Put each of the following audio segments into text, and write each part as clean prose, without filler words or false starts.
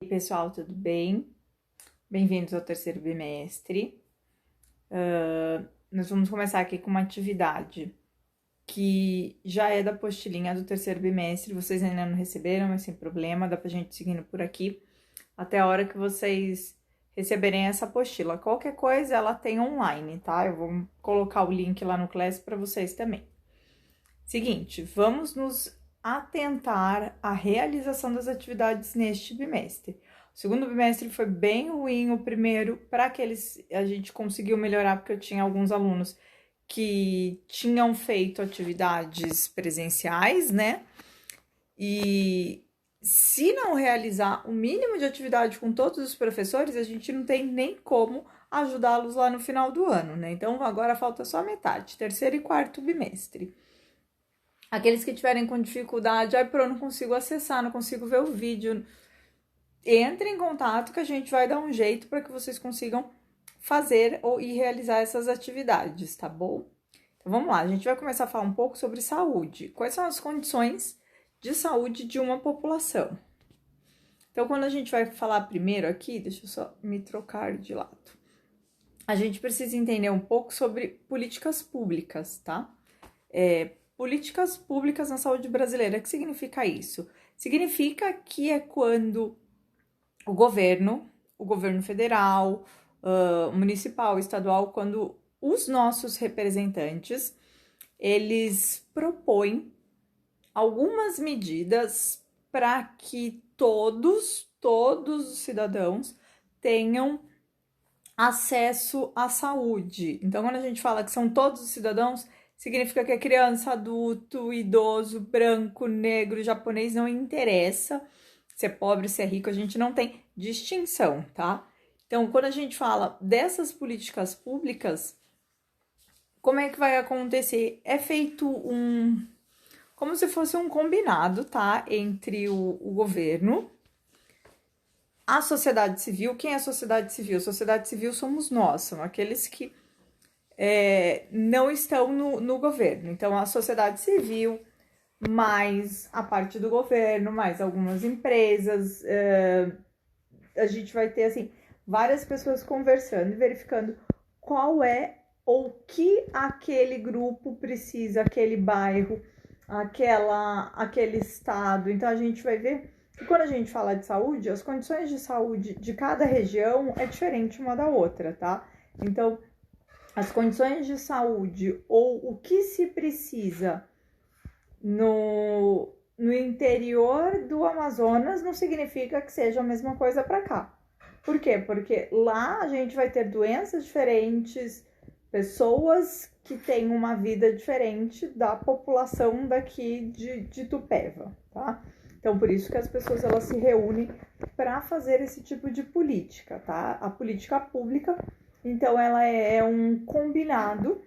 E aí, pessoal, tudo bem? Bem-vindos ao terceiro bimestre. Nós vamos começar aqui com uma atividade que já é da apostilinha do terceiro bimestre. Vocês ainda não receberam, mas sem problema, dá pra gente ir seguindo por aqui até a hora que vocês receberem essa apostila. Qualquer coisa, ela tem online, tá? Eu vou colocar o link lá no Class para vocês também. Seguinte, vamos nos atentar à realização das atividades neste bimestre. O segundo bimestre foi bem ruim, o primeiro, para aqueles, a gente conseguiu melhorar, porque eu tinha alguns alunos que tinham feito atividades presenciais, né? E se não realizar o mínimo de atividade com todos os professores, a gente não tem nem como ajudá-los lá no final do ano, né? Então agora falta só metade, terceiro e quarto bimestre. Aqueles que tiverem com dificuldade, eu não consigo acessar, não consigo ver o vídeo, entre em contato que a gente vai dar um jeito para que vocês consigam fazer e realizar essas atividades, tá bom? Então vamos lá, a gente vai começar a falar um pouco sobre saúde. Quais são as condições de saúde de uma população? Então, quando a gente vai falar primeiro aqui, deixa eu só me trocar de lado. A gente precisa entender um pouco sobre políticas públicas, tá? Políticas públicas na saúde brasileira. O que significa isso? Significa que é quando o governo federal, municipal, estadual, quando os nossos representantes, eles propõem algumas medidas para que todos os cidadãos tenham acesso à saúde. Então, quando a gente fala que são todos os cidadãos, significa que é criança, adulto, idoso, branco, negro, japonês, não interessa se é pobre, se é rico, a gente não tem distinção, tá? Então, quando a gente fala dessas políticas públicas, como é que vai acontecer? É feito como se fosse um combinado, tá? Entre o governo, a sociedade civil. Quem é a sociedade civil? A sociedade civil somos nós, são aqueles que não estão no governo. Então, a sociedade civil, mais a parte do governo, mais algumas empresas, a gente vai ter, assim, várias pessoas conversando e verificando qual é ou que aquele grupo precisa, aquele bairro, aquele estado. Então, a gente vai ver que quando a gente fala de saúde, as condições de saúde de cada região é diferente uma da outra, tá? Então, as condições de saúde ou o que se precisa no interior do Amazonas não significa que seja a mesma coisa para cá. Por quê? Porque lá a gente vai ter doenças diferentes, pessoas que têm uma vida diferente da população daqui de Itupeva, tá? Então, por isso que as pessoas elas se reúnem para fazer esse tipo de política, tá? A política pública, então, ela é um combinado,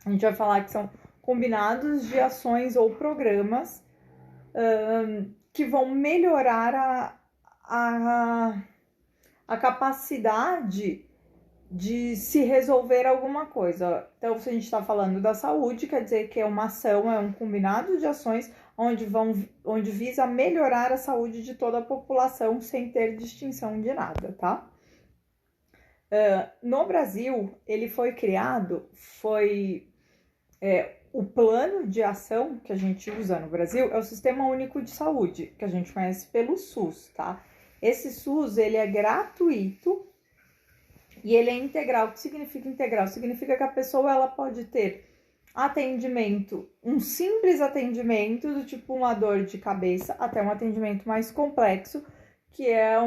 a gente vai falar que são combinados de ações ou programas que vão melhorar a capacidade de se resolver alguma coisa. Então, se a gente está falando da saúde, quer dizer que é uma ação, é um combinado de ações onde visa melhorar a saúde de toda a população sem ter distinção de nada, tá? No Brasil, ele foi criado, o plano de ação que a gente usa no Brasil é o Sistema Único de Saúde, que a gente conhece pelo SUS, tá? Esse SUS, ele é gratuito e ele é integral. O que significa integral? Significa que a pessoa ela pode ter atendimento, um simples atendimento do tipo uma dor de cabeça, até um atendimento mais complexo, que é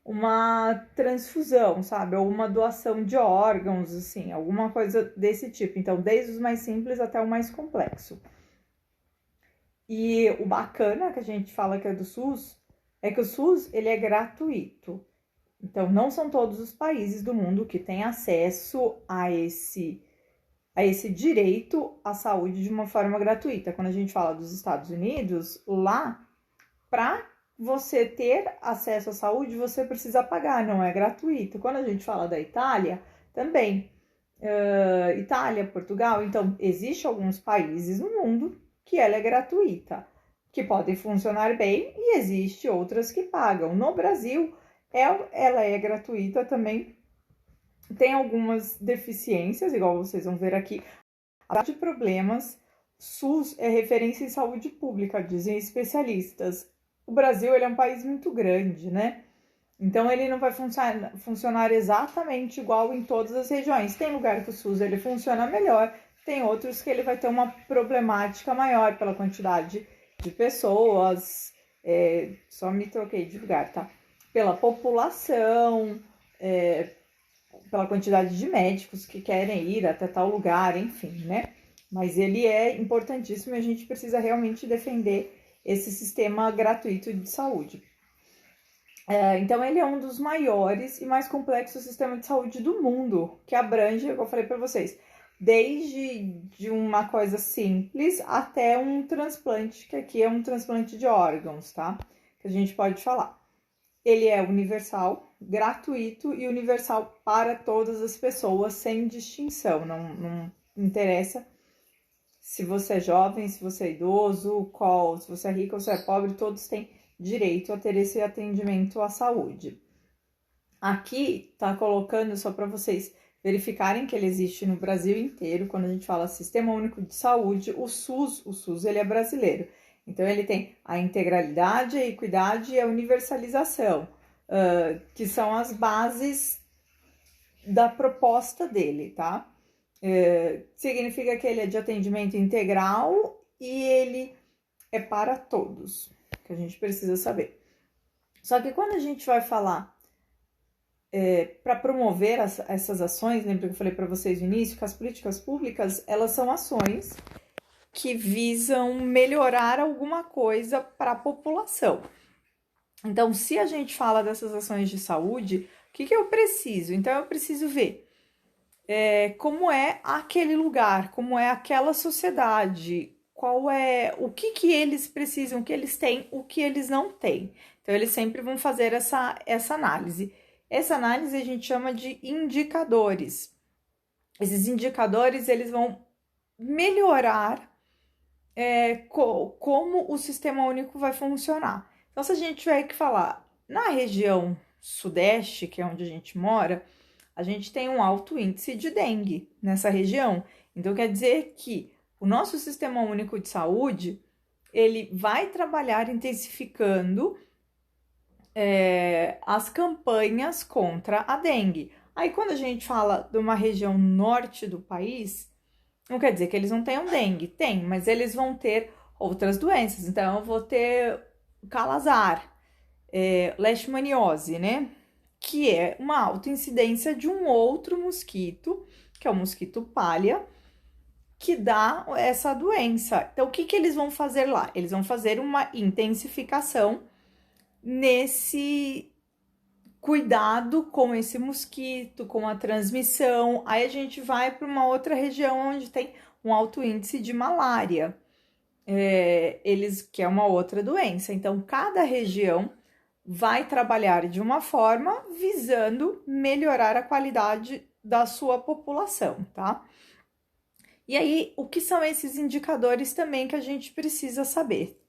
uma transfusão, sabe? Ou uma doação de órgãos, assim, alguma coisa desse tipo. Então, desde os mais simples até o mais complexo. E o bacana que a gente fala que é do SUS, é que o SUS, ele é gratuito. Então, não são todos os países do mundo que têm acesso a esse direito à saúde de uma forma gratuita. Quando a gente fala dos Estados Unidos, lá, para você ter acesso à saúde, você precisa pagar, não é gratuito. Quando a gente fala da Itália, também. Itália, Portugal, então, existe alguns países no mundo que ela é gratuita. que podem funcionar bem e existe outras que pagam. No Brasil, ela é gratuita também, tem algumas deficiências, igual vocês vão ver aqui. Apesar de problemas, SUS é referência em saúde pública, dizem especialistas. O Brasil ele é um país muito grande, né? Então ele não vai funcionar exatamente igual em todas as regiões. Tem lugar que o SUS ele funciona melhor, tem outros que ele vai ter uma problemática maior pela quantidade de pessoas. Só me troquei de lugar, tá? Pela população, pela quantidade de médicos que querem ir até tal lugar, enfim, né? Mas ele é importantíssimo e a gente precisa realmente defender esse sistema gratuito de saúde. Então, ele é um dos maiores e mais complexos sistemas de saúde do mundo, que abrange, como eu falei para vocês, desde uma coisa simples até um transplante, que aqui é um transplante de órgãos, tá? Que a gente pode falar. Ele é universal, gratuito e universal para todas as pessoas, sem distinção. Não interessa se você é jovem, se você é idoso, se você é rico ou se você é pobre, todos têm direito a ter esse atendimento à saúde. Aqui tá colocando só para vocês verificarem que ele existe no Brasil inteiro. Quando a gente fala Sistema Único de Saúde, o SUS ele é brasileiro. Então ele tem a integralidade, a equidade e a universalização, que são as bases da proposta dele, tá? Significa que ele é de atendimento integral e ele é para todos, que a gente precisa saber. Só que quando a gente vai falar para promover essas ações, lembra que eu falei para vocês no início que as políticas públicas, elas são ações que visam melhorar alguma coisa para a população. Então, se a gente fala dessas ações de saúde, o que eu preciso? Então, eu preciso ver como é aquele lugar, como é aquela sociedade, o que eles precisam, o que eles têm, o que eles não têm. Então, eles sempre vão fazer essa análise. Essa análise a gente chama de indicadores. Esses indicadores, eles vão melhorar como o Sistema Único vai funcionar. Então, se a gente tiver que falar, na região sudeste, que é onde a gente mora, a gente tem um alto índice de dengue nessa região. Então, quer dizer que o nosso Sistema Único de Saúde, ele vai trabalhar intensificando as campanhas contra a dengue. Aí, quando a gente fala de uma região norte do país, não quer dizer que eles não tenham dengue, tem, mas eles vão ter outras doenças. Então, eu vou ter calazar, leishmaniose, né? Que é uma alta incidência de um outro mosquito, que é o mosquito palha, que dá essa doença. Então, o que eles vão fazer lá? Eles vão fazer uma intensificação nesse cuidado com esse mosquito, com a transmissão. Aí a gente vai para uma outra região onde tem um alto índice de malária, que é uma outra doença. Então, cada região vai trabalhar de uma forma visando melhorar a qualidade da sua população, tá? E aí, o que são esses indicadores também que a gente precisa saber?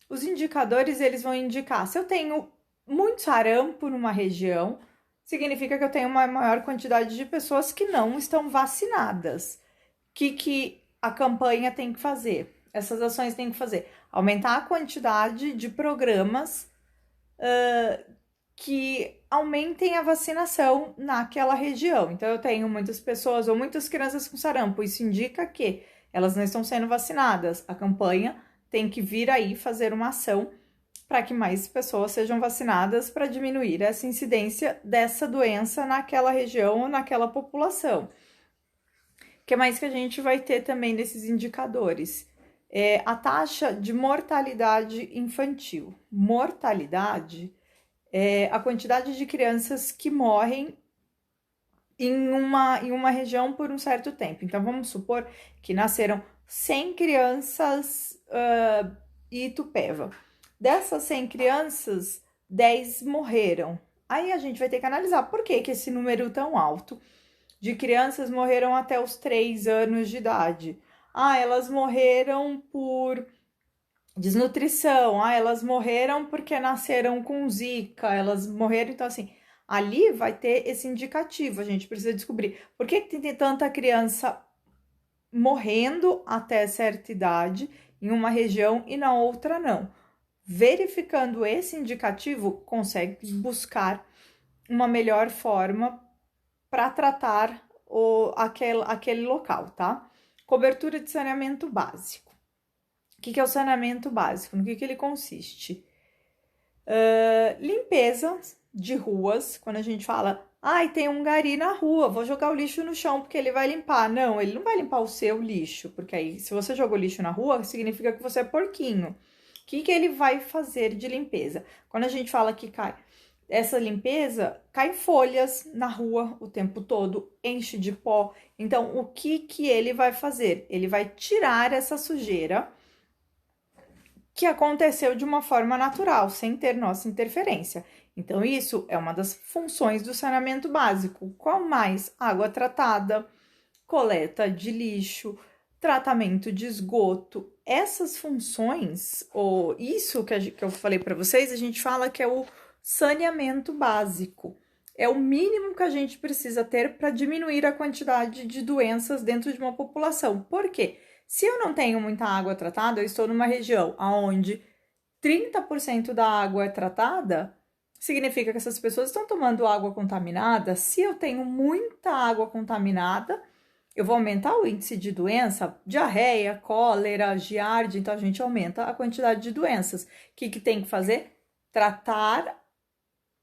Os indicadores, eles vão indicar, se eu tenho muito sarampo numa região, significa que eu tenho uma maior quantidade de pessoas que não estão vacinadas. O que a campanha tem que fazer? Essas ações têm que fazer? Aumentar a quantidade de programas que aumentem a vacinação naquela região. Então, eu tenho muitas pessoas ou muitas crianças com sarampo, isso indica que elas não estão sendo vacinadas. A campanha tem que vir aí fazer uma ação para que mais pessoas sejam vacinadas para diminuir essa incidência dessa doença naquela região ou naquela população. O que mais que a gente vai ter também nesses indicadores? A taxa de mortalidade infantil. Mortalidade é a quantidade de crianças que morrem em uma região por um certo tempo. Então, vamos supor que nasceram 100 crianças em Itupeva. Dessas 100 crianças, 10 morreram. Aí a gente vai ter que analisar por que esse número tão alto de crianças morreram até os 3 anos de idade. Elas morreram por Desnutrição, elas morreram porque nasceram com zika, elas morreram, então assim, ali vai ter esse indicativo, a gente precisa descobrir por que tem tanta criança morrendo até certa idade em uma região e na outra não. Verificando esse indicativo, consegue buscar uma melhor forma para tratar aquele local, tá? Cobertura de saneamento básico. O que é o saneamento básico? No que ele consiste? Limpeza de ruas, quando a gente fala, tem um gari na rua, vou jogar o lixo no chão porque ele vai limpar. Não, ele não vai limpar o seu lixo, porque aí, se você jogou lixo na rua, significa que você é porquinho. O que ele vai fazer de limpeza? Quando a gente fala que cai essa limpeza, cai folhas na rua o tempo todo, enche de pó. Então, o que ele vai fazer? Ele vai tirar essa sujeira que aconteceu de uma forma natural, sem ter nossa interferência. Então, isso é uma das funções do saneamento básico. Qual mais? Água tratada, coleta de lixo, tratamento de esgoto. Essas funções, ou isso que eu falei para vocês, a gente fala que é o saneamento básico. É o mínimo que a gente precisa ter para diminuir a quantidade de doenças dentro de uma população. Por quê? Se eu não tenho muita água tratada, eu estou numa região onde 30% da água é tratada, significa que essas pessoas estão tomando água contaminada. Se eu tenho muita água contaminada, eu vou aumentar o índice de doença, diarreia, cólera, giardia, então a gente aumenta a quantidade de doenças. O que tem que fazer? Tratar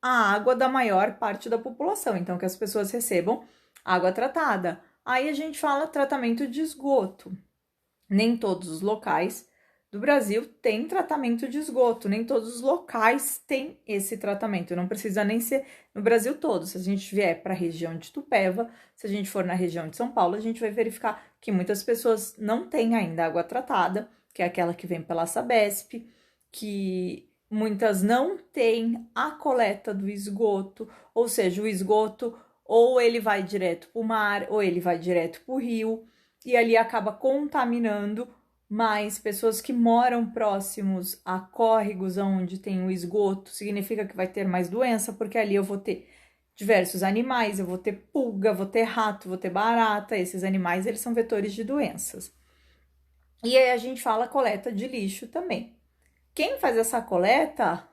a água da maior parte da população, então que as pessoas recebam água tratada. Aí a gente fala tratamento de esgoto. Nem todos os locais do Brasil têm tratamento de esgoto, nem todos os locais têm esse tratamento. Não precisa nem ser no Brasil todo. Se a gente vier para a região de Itupeva, se a gente for na região de São Paulo, a gente vai verificar que muitas pessoas não têm ainda água tratada, que é aquela que vem pela Sabesp, que muitas não têm a coleta do esgoto, ou seja, o esgoto ou ele vai direto para o mar, ou ele vai direto para o rio, e ali acaba contaminando mais pessoas que moram próximos a córregos onde tem o esgoto. Significa que vai ter mais doença, porque ali eu vou ter diversos animais, eu vou ter pulga, vou ter rato, vou ter barata. Esses animais, eles são vetores de doenças. E aí a gente fala coleta de lixo também. Quem faz essa coleta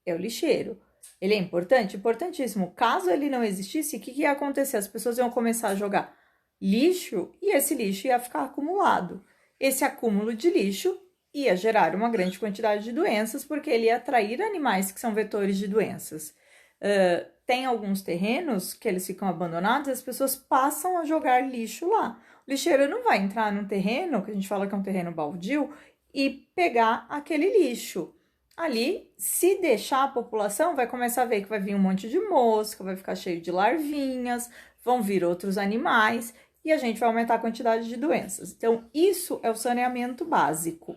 é o lixeiro. Ele é importante? Importantíssimo. Caso ele não existisse, o que ia acontecer? As pessoas iam começar a jogar lixo e esse lixo ia ficar acumulado. Esse acúmulo de lixo ia gerar uma grande quantidade de doenças, porque ele ia atrair animais que são vetores de doenças. Tem alguns terrenos que eles ficam abandonados e as pessoas passam a jogar lixo lá. O lixeiro não vai entrar num terreno, que a gente fala que é um terreno baldio, e pegar aquele lixo. Ali, se deixar a população, vai começar a ver que vai vir um monte de mosca, vai ficar cheio de larvinhas, vão vir outros animais e a gente vai aumentar a quantidade de doenças. Então, isso é o saneamento básico.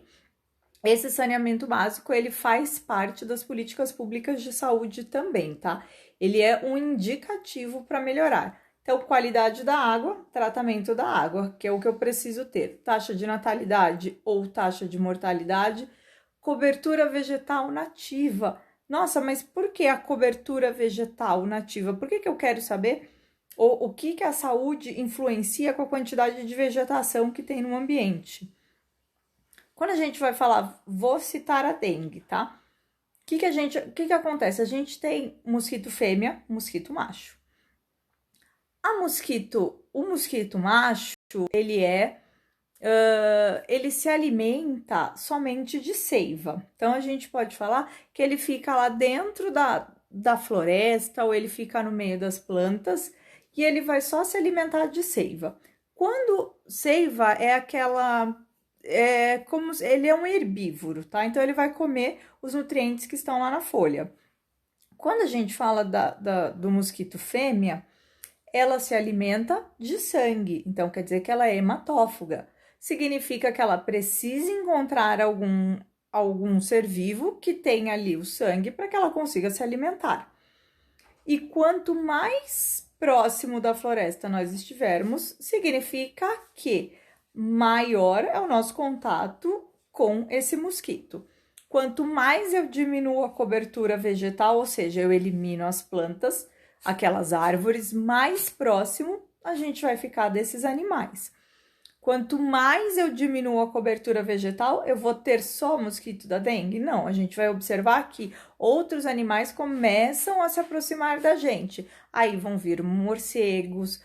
Esse saneamento básico, ele faz parte das políticas públicas de saúde também, tá? Ele é um indicativo para melhorar. Então, qualidade da água, tratamento da água, que é o que eu preciso ter. Taxa de natalidade ou taxa de mortalidade, cobertura vegetal nativa. Nossa, mas por que a cobertura vegetal nativa? Por que eu quero saber o que a saúde influencia com a quantidade de vegetação que tem no ambiente? Quando a gente vai falar, vou citar a dengue, tá? O que acontece? A gente tem mosquito fêmea, mosquito macho. O mosquito macho, ele se alimenta somente de seiva. Então, a gente pode falar que ele fica lá dentro da floresta ou ele fica no meio das plantas e ele vai só se alimentar de seiva. Quando seiva ele é um herbívoro, tá? Então, ele vai comer os nutrientes que estão lá na folha. Quando a gente fala do mosquito fêmea, ela se alimenta de sangue, então quer dizer que ela é hematófaga. Significa que ela precisa encontrar algum ser vivo que tenha ali o sangue para que ela consiga se alimentar. E quanto mais próximo da floresta nós estivermos, significa que maior é o nosso contato com esse mosquito. Quanto mais eu diminuo a cobertura vegetal, ou seja, eu elimino as plantas, aquelas árvores, mais próximo a gente vai ficar desses animais. Quanto mais eu diminuo a cobertura vegetal, eu vou ter só mosquito da dengue? Não, a gente vai observar que outros animais começam a se aproximar da gente. Aí vão vir morcegos,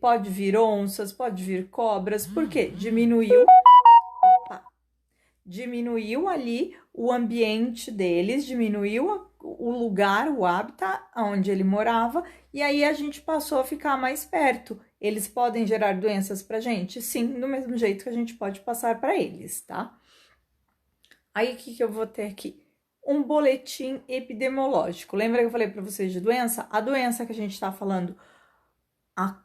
pode vir onças, pode vir cobras, porque diminuiu ali o ambiente deles, diminuiu o lugar, o hábitat onde ele morava, e aí a gente passou a ficar mais perto. Eles podem gerar doenças pra gente? Sim, do mesmo jeito que a gente pode passar para eles, tá? Aí, o que eu vou ter aqui? Um boletim epidemiológico. Lembra que eu falei para vocês de doença? A doença que a gente tá falando há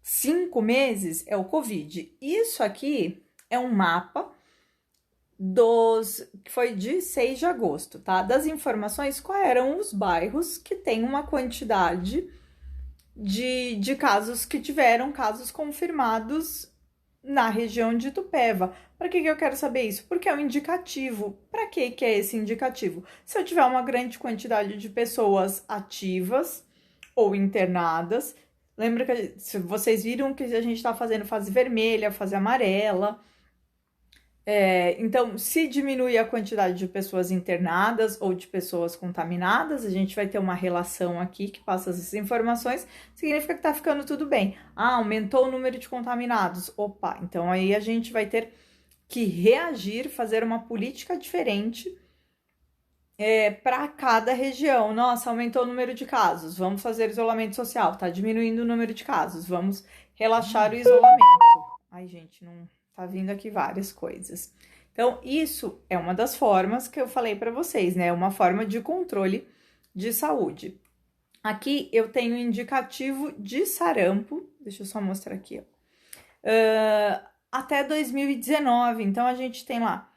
5 meses é o Covid. Isso aqui é um mapa que foi de 6 de agosto, tá? Das informações, quais eram os bairros que tem uma quantidade de casos que tiveram casos confirmados na região de Itupeva. Para que eu quero saber isso? Porque é um indicativo. Para que é esse indicativo? Se eu tiver uma grande quantidade de pessoas ativas ou internadas, lembra que vocês viram que a gente está fazendo fase vermelha, fase amarela. Então, se diminui a quantidade de pessoas internadas ou de pessoas contaminadas, a gente vai ter uma relação aqui que passa essas informações, significa que tá ficando tudo bem. Ah, aumentou o número de contaminados. Opa, então aí a gente vai ter que reagir, fazer uma política diferente para cada região. Nossa, aumentou o número de casos, vamos fazer isolamento social, tá diminuindo o número de casos, vamos relaxar o isolamento. Ai, gente, não... Tá vindo aqui várias coisas. Então, isso é uma das formas que eu falei para vocês, né? Uma forma de controle de saúde. Aqui eu tenho indicativo de sarampo. Deixa eu só mostrar aqui, ó. Até 2019. Então, a gente tem lá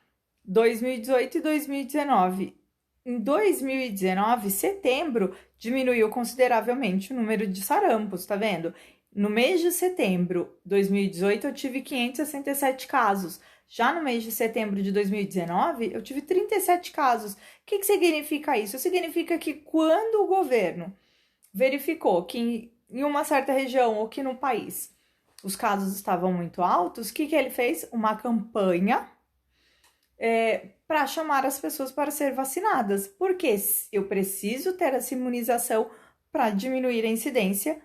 2018 e 2019. Em 2019, setembro, diminuiu consideravelmente o número de sarampos, tá vendo? No mês de setembro de 2018, eu tive 567 casos. Já no mês de setembro de 2019, eu tive 37 casos. O que significa isso? Significa que quando o governo verificou que em uma certa região ou que no país os casos estavam muito altos, o que ele fez? Uma campanha para chamar as pessoas para ser vacinadas. Porque eu preciso ter essa imunização para diminuir a incidência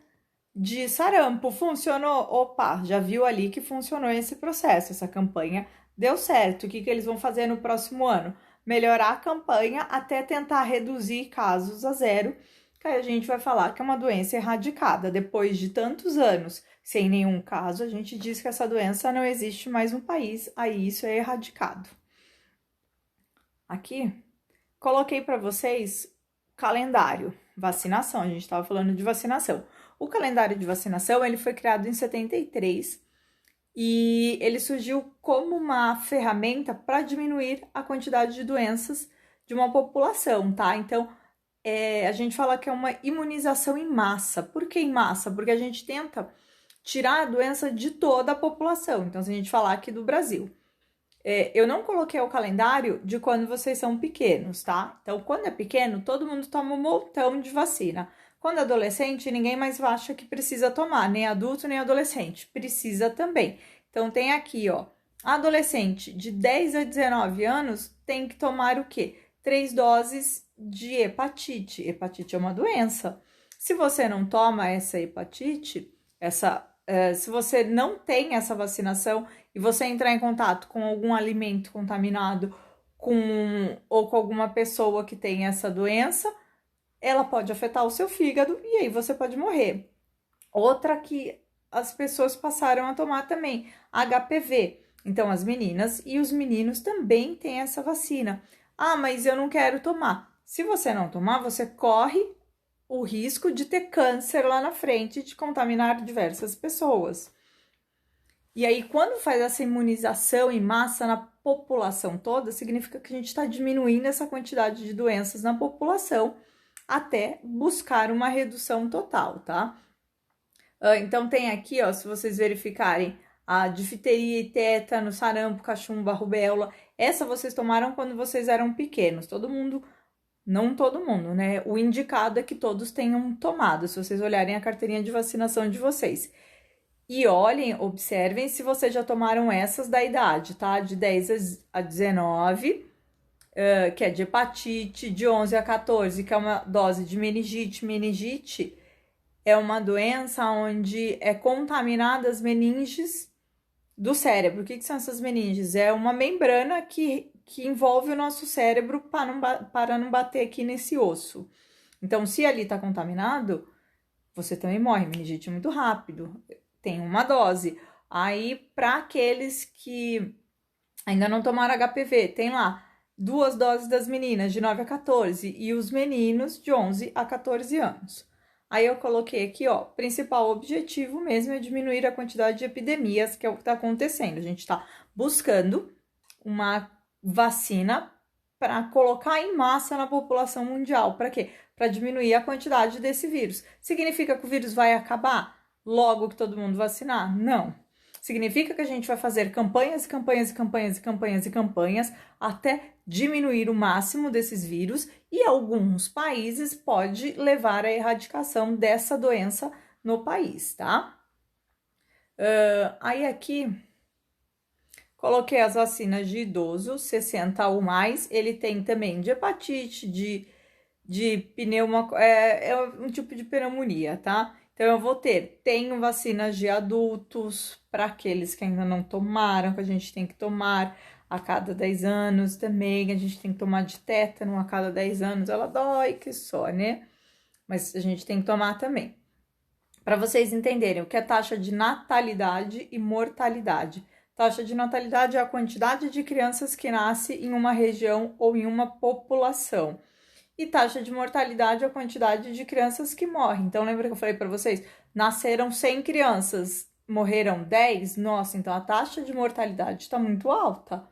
de sarampo. Funcionou? Opa, já viu ali que funcionou esse processo, essa campanha deu certo. O que eles vão fazer no próximo ano? Melhorar a campanha até tentar reduzir casos a zero, que aí a gente vai falar que é uma doença erradicada. Depois de tantos anos sem nenhum caso, a gente diz que essa doença não existe mais no país, aí isso é erradicado. Aqui, coloquei para vocês calendário, vacinação, a gente estava falando de vacinação. O calendário de vacinação, ele foi criado em 73 e ele surgiu como uma ferramenta para diminuir a quantidade de doenças de uma população, tá? Então, a gente fala que é uma imunização em massa. Por que em massa? Porque a gente tenta tirar a doença de toda a população. Então, se a gente falar aqui do Brasil, eu não coloquei o calendário de quando vocês são pequenos, tá? Então, quando é pequeno, todo mundo toma um montão de vacina. Quando é adolescente, ninguém mais acha que precisa tomar, nem adulto, nem adolescente. Precisa também. Então, tem aqui, ó, adolescente de 10 a 19 anos tem que tomar o quê? 3 doses de hepatite. Hepatite é uma doença. Se você não toma essa hepatite, se você não tem essa vacinação e você entrar em contato com algum alimento contaminado ou com alguma pessoa que tem essa doença, ela pode afetar o seu fígado e aí você pode morrer. Outra que as pessoas passaram a tomar também, HPV. Então, as meninas e os meninos também têm essa vacina. Ah, mas eu não quero tomar. Se você não tomar, você corre o risco de ter câncer lá na frente e de contaminar diversas pessoas. E aí, quando faz essa imunização em massa na população toda, significa que a gente está diminuindo essa quantidade de doenças na população até buscar uma redução total, tá? Então, tem aqui, ó, se vocês verificarem, A difteria e tétano, sarampo, cachumba, rubéola, essa vocês tomaram quando vocês eram pequenos. Todo mundo, não todo mundo, né? O indicado é que todos tenham tomado, se vocês olharem a carteirinha de vacinação de vocês. E olhem, observem se vocês já tomaram essas da idade, tá? De 10 a 19, que é de hepatite, de 11 a 14, que é uma dose de meningite. Meningite é uma doença onde é contaminada as meninges do cérebro. O que são essas meninges? É uma membrana que envolve o nosso cérebro para não bater aqui nesse osso. Então, se ali tá contaminado, você também morre. Meningite muito rápido. Tem uma dose. Aí, para aqueles que ainda não tomaram HPV, tem lá 2 doses das meninas de 9 a 14 e os meninos de 11 a 14 anos. Aí eu coloquei aqui, ó, principal objetivo mesmo é diminuir a quantidade de epidemias, que é o que está acontecendo. A gente está buscando uma vacina para colocar em massa na população mundial. Para quê? Para diminuir a quantidade desse vírus. Significa que o vírus vai acabar logo que todo mundo vacinar? Não. Significa que a gente vai fazer campanhas, campanhas, campanhas, campanhas e campanhas até diminuir o máximo desses vírus e alguns países pode levar à erradicação dessa doença no país, tá? Aí aqui coloquei as vacinas de idoso, 60 ou mais. Ele tem também de hepatite, de pneuma, é um tipo de pneumonia, tá? Então, eu vou tenho vacinas de adultos, para aqueles que ainda não tomaram, que a gente tem que tomar a cada 10 anos também, a gente tem que tomar de tétano a cada 10 anos, ela dói que só, né? Mas a gente tem que tomar também. Para vocês entenderem o que é taxa de natalidade e mortalidade. Taxa de natalidade é a quantidade de crianças que nascem em uma região ou em uma população. E taxa de mortalidade é a quantidade de crianças que morrem. Então, lembra que eu falei para vocês? Nasceram 100 crianças, morreram 10? Nossa, então a taxa de mortalidade está muito alta.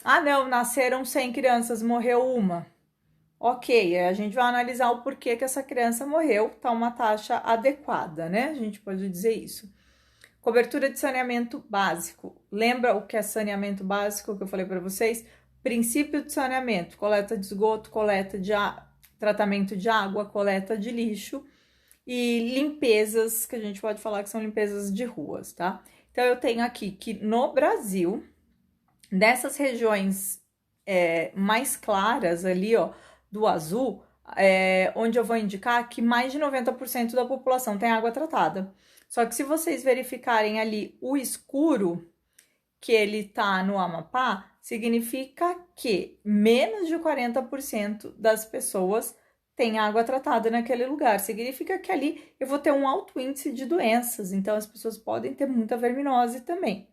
Ah, não, nasceram 100 crianças, morreu uma. Ok, a gente vai analisar o porquê que essa criança morreu, tá uma taxa adequada, né? A gente pode dizer isso. Cobertura de saneamento básico. Lembra o que é saneamento básico que eu falei para vocês? Princípio de saneamento, coleta de esgoto, coleta de tratamento de água, coleta de lixo e limpezas, que a gente pode falar que são limpezas de ruas, tá? Então, eu tenho aqui que no Brasil, nessas regiões mais claras ali, ó, do azul, onde eu vou indicar que mais de 90% da população tem água tratada. Só que se vocês verificarem ali o escuro, que ele tá no Amapá, significa que menos de 40% das pessoas têm água tratada naquele lugar. Significa que ali eu vou ter um alto índice de doenças, então as pessoas podem ter muita verminose também.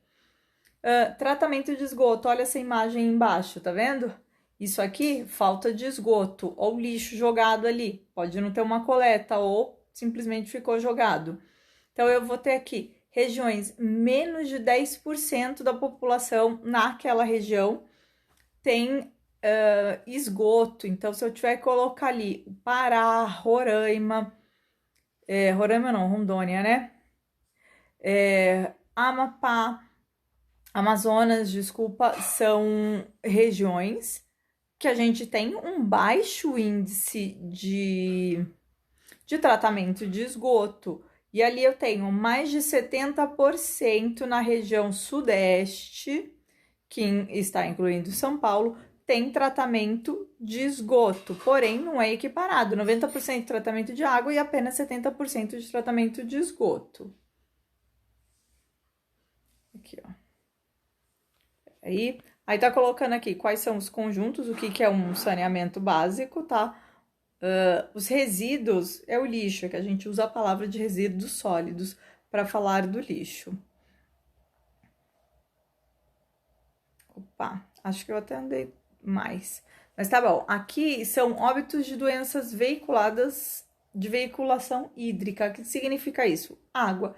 Tratamento de esgoto, olha essa imagem embaixo, tá vendo? Isso aqui, falta de esgoto ou lixo jogado ali. Pode não ter uma coleta ou simplesmente ficou jogado. Então, eu vou ter aqui regiões, menos de 10% da população naquela região tem esgoto. Então, se eu tiver que colocar ali Pará, Roraima, Roraima não, Rondônia, né? Amapá, Amazonas, desculpa, são regiões que a gente tem um baixo índice de tratamento de esgoto. E ali eu tenho mais de 70% na região sudeste, que está incluindo São Paulo, tem tratamento de esgoto, porém não é equiparado, 90% de tratamento de água e apenas 70% de tratamento de esgoto. Aqui, ó. Aí tá colocando aqui quais são os conjuntos, o que é um saneamento básico, tá? Os resíduos é o lixo, que a gente usa a palavra de resíduos sólidos para falar do lixo. Opa, acho que eu até andei mais. Mas tá bom, aqui são óbitos de doenças veiculadas de veiculação hídrica. O que significa isso? Água.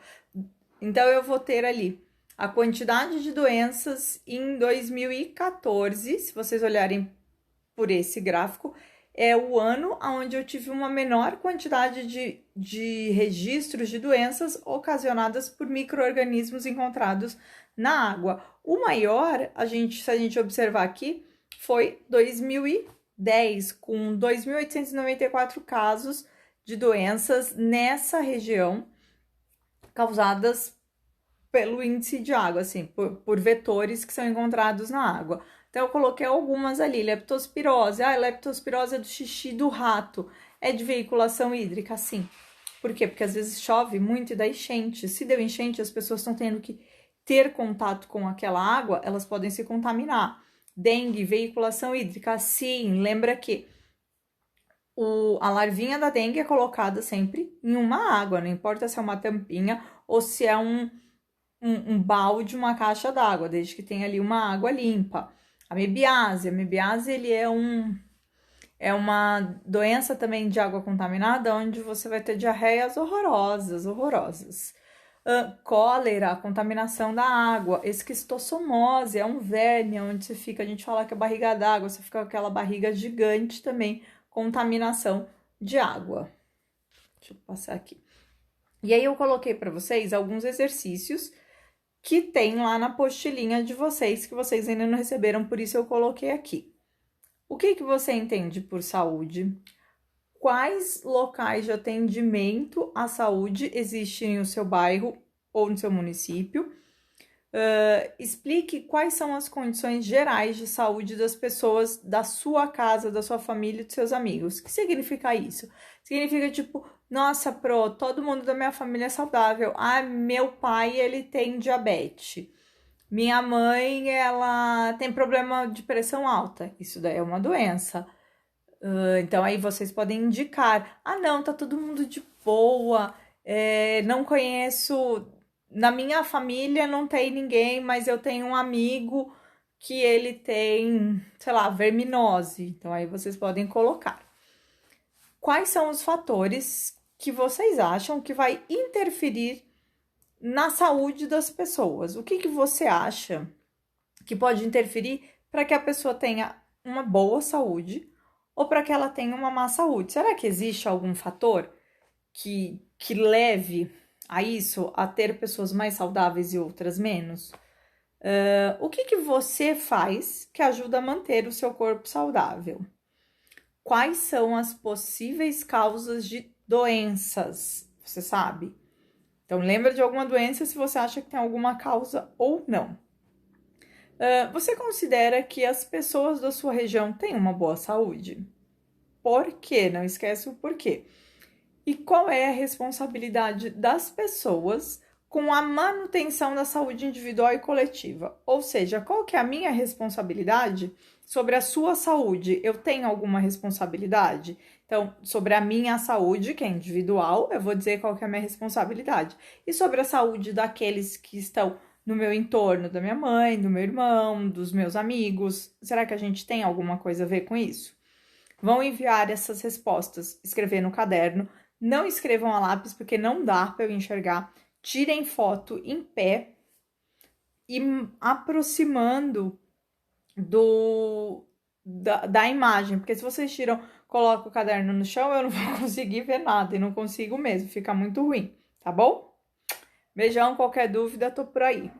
Então, eu vou ter ali a quantidade de doenças em 2014, se vocês olharem por esse gráfico, é o ano onde eu tive uma menor quantidade de registros de doenças ocasionadas por micro-organismos encontrados na água. O maior, se a gente observar aqui, foi 2010, com 2.894 casos de doenças nessa região causadas pelo índice de água, assim, por vetores que são encontrados na água. Então, eu coloquei algumas ali, leptospirose. Ah, leptospirose é do xixi do rato. É de veiculação hídrica, sim. Por quê? Porque às vezes chove muito e dá enchente. Se deu enchente, as pessoas estão tendo que ter contato com aquela água, elas podem se contaminar. Dengue, veiculação hídrica, sim. Lembra que a larvinha da dengue é colocada sempre em uma água, não importa se é uma tampinha ou se é um balde, uma caixa d'água, desde que tenha ali uma água limpa. A mebiase ele é uma doença também de água contaminada, onde você vai ter diarreias horrorosas. Cólera, contaminação da água. Esquistossomose é um verme, onde você fica, a gente fala que é barriga d'água, você fica com aquela barriga gigante também, contaminação de água. Deixa eu passar aqui. E aí eu coloquei para vocês alguns exercícios que tem lá na postilinha de vocês, que vocês ainda não receberam, por isso eu coloquei aqui. O que você entende por saúde? Quais locais de atendimento à saúde existem no seu bairro ou no seu município? Explique quais são as condições gerais de saúde das pessoas da sua casa, da sua família e dos seus amigos. O que significa isso? Significa tipo, nossa, todo mundo da minha família é saudável. Ah, meu pai, ele tem diabetes. Minha mãe, ela tem problema de pressão alta. Isso daí é uma doença. Então, aí vocês podem indicar. Ah, não, tá todo mundo de boa. Não conheço... Na minha família não tem ninguém, mas eu tenho um amigo que ele tem, sei lá, verminose. Então, aí vocês podem colocar. Quais são os fatores que vocês acham que vai interferir na saúde das pessoas? O que você acha que pode interferir para que a pessoa tenha uma boa saúde ou para que ela tenha uma má saúde? Será que existe algum fator que leve a isso, a ter pessoas mais saudáveis e outras menos? O que você faz que ajuda a manter o seu corpo saudável? Quais são as possíveis causas de doenças? Você sabe? Então, lembra de alguma doença se você acha que tem alguma causa ou não. Você considera que as pessoas da sua região têm uma boa saúde? Por quê? Não esquece o porquê. E qual é a responsabilidade das pessoas com a manutenção da saúde individual e coletiva? Ou seja, qual que é a minha responsabilidade sobre a sua saúde? Eu tenho alguma responsabilidade? Então, sobre a minha saúde, que é individual, eu vou dizer qual que é a minha responsabilidade. E sobre a saúde daqueles que estão no meu entorno, da minha mãe, do meu irmão, dos meus amigos, será que a gente tem alguma coisa a ver com isso? Vão enviar essas respostas, escrever no caderno. Não escrevam a lápis, porque não dá para eu enxergar. Tirem foto em pé e aproximando da imagem. Porque se vocês colocam o caderno no chão, eu não vou conseguir ver nada. E não consigo mesmo, fica muito ruim, tá bom? Beijão, qualquer dúvida, tô por aí.